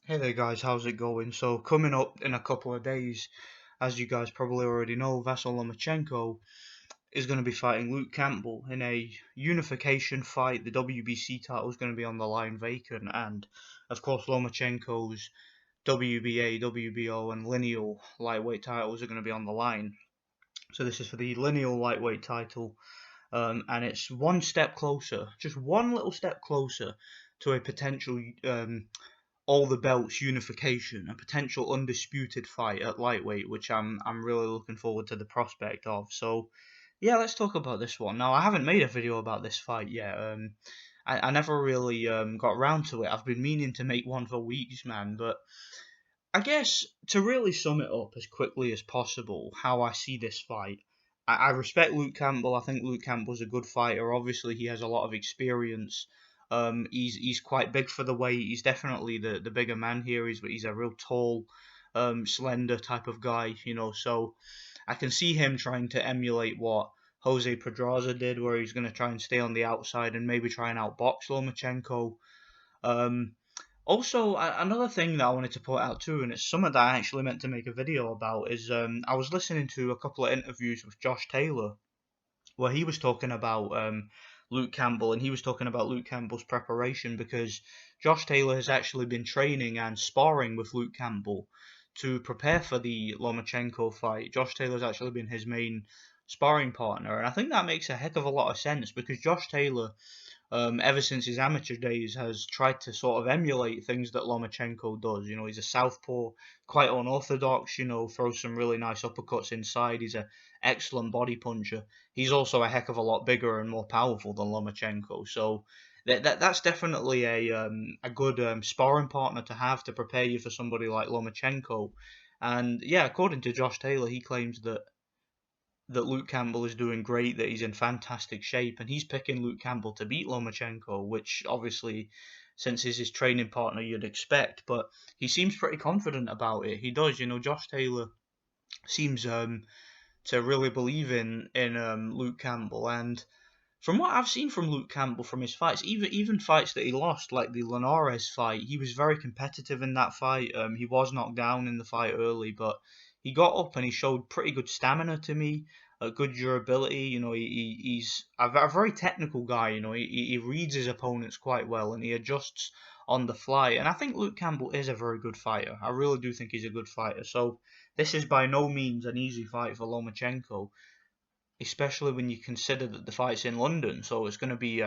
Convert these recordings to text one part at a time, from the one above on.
Hey there guys, how's it going? So coming up in a couple of days, as you guys probably already know, Vasyl Lomachenko is going to be fighting Luke Campbell in a unification fight. The WBC title is going to be on the line vacant, and of course Lomachenko's WBA, WBO, and lineal lightweight titles are going to be on the line. So this is for the lineal lightweight title, and it's one step closer, just one little step closer to a potential all the belts unification, a potential undisputed fight at lightweight, which I'm really looking forward to the prospect of. So yeah, let's talk about this one. Now I haven't made a video about this fight yet. I never really got around to it. I've been meaning to make one for weeks, man. But I guess to really sum it up as quickly as possible, how I see this fight. I respect Luke Campbell. I think Luke Campbell's a good fighter. Obviously, he has a lot of experience. He's quite big for the weight. He's definitely the bigger man here. He's a real tall, slender type of guy, So I can see him trying to emulate what Jose Pedraza did, where he's going to try and stay on the outside and maybe try and outbox Lomachenko. Um, Also, another thing that I wanted to point out too, and it's something that I actually meant to make a video about, is I was listening to a couple of interviews with Josh Taylor where he was talking about Luke Campbell, and he was talking about Luke Campbell's preparation because Josh Taylor has actually been training and sparring with Luke Campbell to prepare for the Lomachenko fight. Josh Taylor's actually been his main sparring partner, and I think that makes a heck of a lot of sense because Josh Taylor ever since his amateur days, has tried to sort of emulate things that Lomachenko does. He's a southpaw, quite unorthodox. Throws some really nice uppercuts inside. He's an excellent body puncher. He's also a heck of a lot bigger and more powerful than Lomachenko. So that's definitely a good sparring partner to have to prepare you for somebody like Lomachenko. And yeah, according to Josh Taylor, he claims that Luke Campbell is doing great, that he's in fantastic shape, and he's picking Luke Campbell to beat Lomachenko, which obviously, since he's his training partner, you'd expect. But he seems pretty confident about it. He does, Josh Taylor seems to really believe in Luke Campbell, and from what I've seen from Luke Campbell from his fights, even fights that he lost, like the Linares fight, he was very competitive in that fight. He was knocked down in the fight early, but he got up and he showed pretty good stamina to me, a good durability. He's a very technical guy. He reads his opponents quite well and he adjusts on the fly. And I think Luke Campbell is a very good fighter. I really do think he's a good fighter. So this is by no means an easy fight for Lomachenko, especially when you consider that the fight's in London. So it's going to be,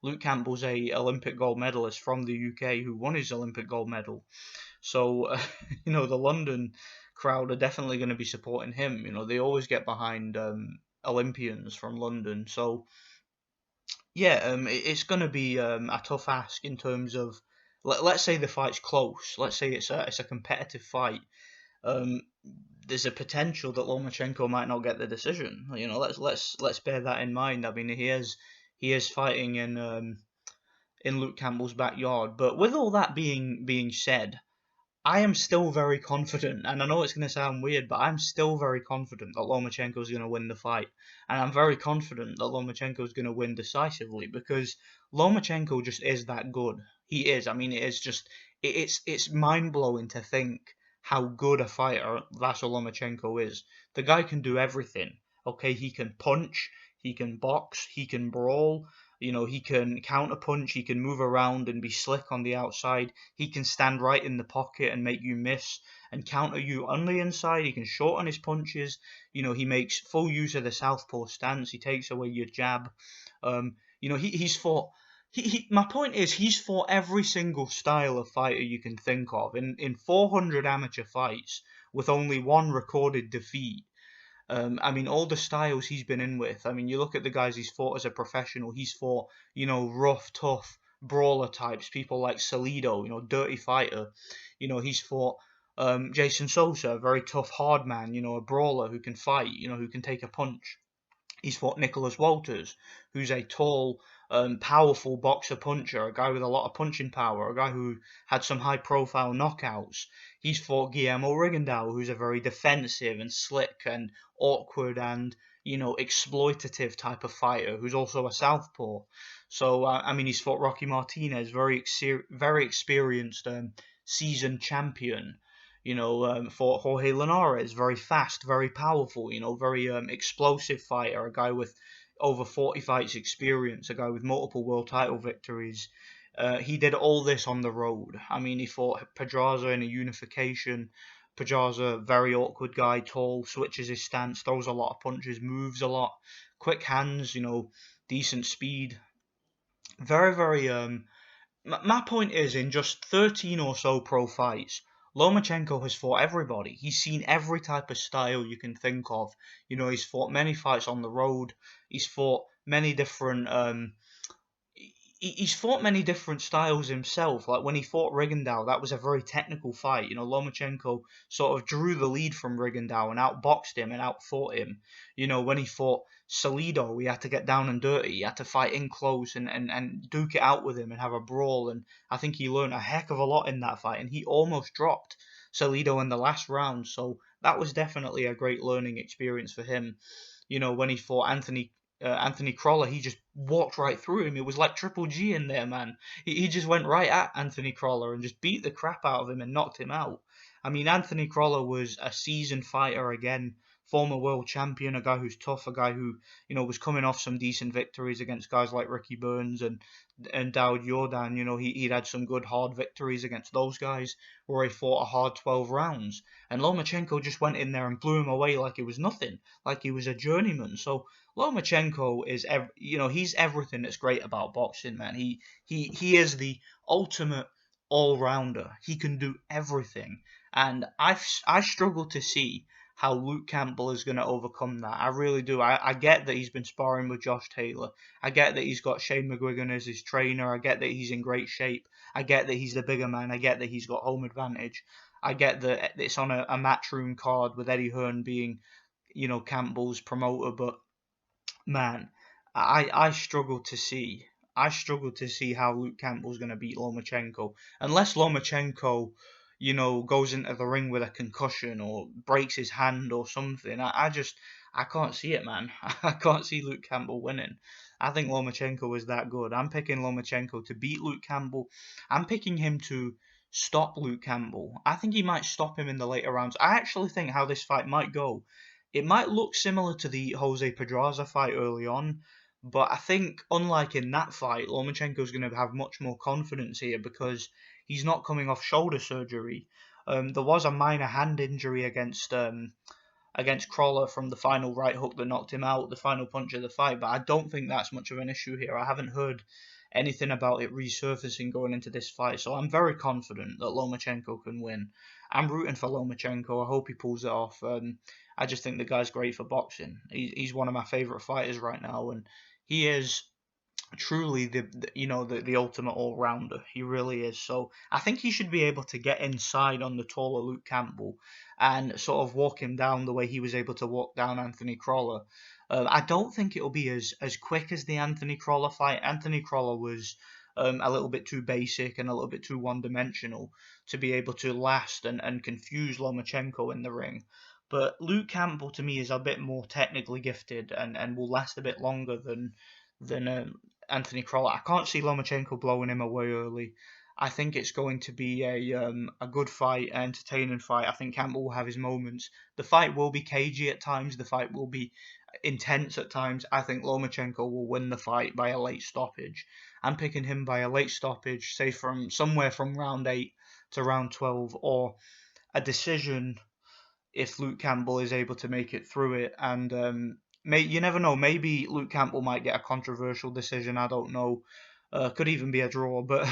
Luke Campbell's a Olympic gold medalist from the UK who won his Olympic gold medal. So, the London crowd are definitely going to be supporting him. They always get behind Olympians from London. So, yeah, it's going to be a tough ask in terms of, let's say the fight's close. Let's say it's a competitive fight. um, there's a potential that Lomachenko might not get the decision. Let's bear that in mind. I mean, he is fighting in Luke Campbell's backyard. But with all that being said, I am still very confident, and I know it's going to sound weird, but I'm still very confident that Lomachenko is going to win the fight, and I'm very confident that Lomachenko is going to win decisively because Lomachenko just is that good. He is. I mean, it is just it's mind blowing to think how good a fighter Vasyl Lomachenko is. The guy can do everything. Okay, he can punch, he can box, he can brawl. He can counter punch, he can move around and be slick on the outside. He can stand right in the pocket and make you miss and counter you on the inside. He can shorten his punches. He makes full use of the southpaw stance. He takes away your jab. He's fought. My point is, he's fought every single style of fighter you can think of in 400 amateur fights with only one recorded defeat. All the styles he's been in with. You look at the guys he's fought as a professional. He's fought, rough, tough brawler types, people like Salido, dirty fighter. He's fought Jason Sosa, a very tough, hard man, a brawler who can fight, who can take a punch. He's fought Nicholas Walters, who's a tall, powerful boxer puncher, a guy with a lot of punching power, a guy who had some high profile knockouts. He's fought Guillermo Rigondeaux, who's a very defensive and slick and awkward and exploitative type of fighter, who's also a southpaw. So he's fought Rocky Martinez, very experienced seasoned champion. Fought Jorge Linares, very fast, very powerful. Very explosive fighter, a guy with over 40 fights experience, a guy with multiple world title victories. He did all this on the road. I mean, he fought Pedraza in a unification. Pedraza, very awkward guy, tall, switches his stance, throws a lot of punches, moves a lot, quick hands, decent speed. Very, very. My point is, in just 13 or so pro fights, Lomachenko has fought everybody. He's seen every type of style you can think of. He's fought many fights on the road. He's fought many different he's fought many different styles himself. Like when he fought Rigondeaux, that was a very technical fight. Lomachenko sort of drew the lead from Rigondeaux and outboxed him and outfought him. When he fought Salido, he had to get down and dirty. He had to fight in close and duke it out with him and have a brawl. And I think he learned a heck of a lot in that fight. And he almost dropped Salido in the last round. So that was definitely a great learning experience for him. When he fought Anthony Crawler, he just walked right through him. It was like Triple G in there, man. He just went right at Anthony Crawler and just beat the crap out of him and knocked him out. I mean, Anthony Crawler was a seasoned fighter again, former world champion, a guy who's tough, a guy who, was coming off some decent victories against guys like Ricky Burns and Daud Yordan. He'd had some good hard victories against those guys where he fought a hard 12 rounds. And Lomachenko just went in there and blew him away like it was nothing, like he was a journeyman. So Lomachenko is, he's everything that's great about boxing, man. He is the ultimate all-rounder. He can do everything, and I struggle to see how Luke Campbell is going to overcome that. I really do. I get that he's been sparring with Josh Taylor. I get that he's got Shane McGuigan as his trainer. I get that he's in great shape. I get that he's the bigger man. I get that he's got home advantage. I get that it's on a matchroom card with Eddie Hearn being, Campbell's promoter, but man, I struggle to see. I struggle to see how Luke Campbell's going to beat Lomachenko unless Lomachenko, goes into the ring with a concussion or breaks his hand or something. I can't see it, man. I can't see Luke Campbell winning. I think Lomachenko is that good. I'm picking Lomachenko to beat Luke Campbell. I'm picking him to stop Luke Campbell. I think he might stop him in the later rounds. I actually think how this fight might go, it might look similar to the Jose Pedraza fight early on, but I think, unlike in that fight, Lomachenko's going to have much more confidence here because he's not coming off shoulder surgery. There was a minor hand injury against Crawler from the final right hook that knocked him out, the final punch of the fight, but I don't think that's much of an issue here. I haven't heard anything about it resurfacing going into this fight, so I'm very confident that Lomachenko can win. I'm rooting for Lomachenko. I hope he pulls it off. I just think the guy's great for boxing. He's one of my favourite fighters right now, and he is truly the ultimate all rounder. He really is. So I think he should be able to get inside on the taller Luke Campbell and sort of walk him down the way he was able to walk down Anthony Crawler. I don't think it'll be as quick as the Anthony Crawler fight. Anthony Crawler was a little bit too basic and a little bit too one-dimensional to be able to last and confuse Lomachenko in the ring. But Luke Campbell, to me, is a bit more technically gifted and will last a bit longer than Anthony Crawler. I can't see Lomachenko blowing him away early. I think it's going to be a good fight, an entertaining fight. I think Campbell will have his moments. The fight will be cagey at times. The fight will be intense at times. I think Lomachenko will win the fight by a late stoppage. I'm picking him by a late stoppage, say from somewhere from round 8 to round 12, or a decision if Luke Campbell is able to make it through it. And you never know. Maybe Luke Campbell might get a controversial decision. I don't know. Could even be a draw, but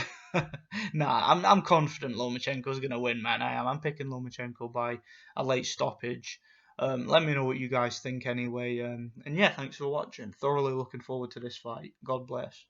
nah, I'm confident Lomachenko's gonna win, man. I am. I'm picking Lomachenko by a late stoppage. Let me know what you guys think anyway. And yeah, thanks for watching. Thoroughly looking forward to this fight. God bless.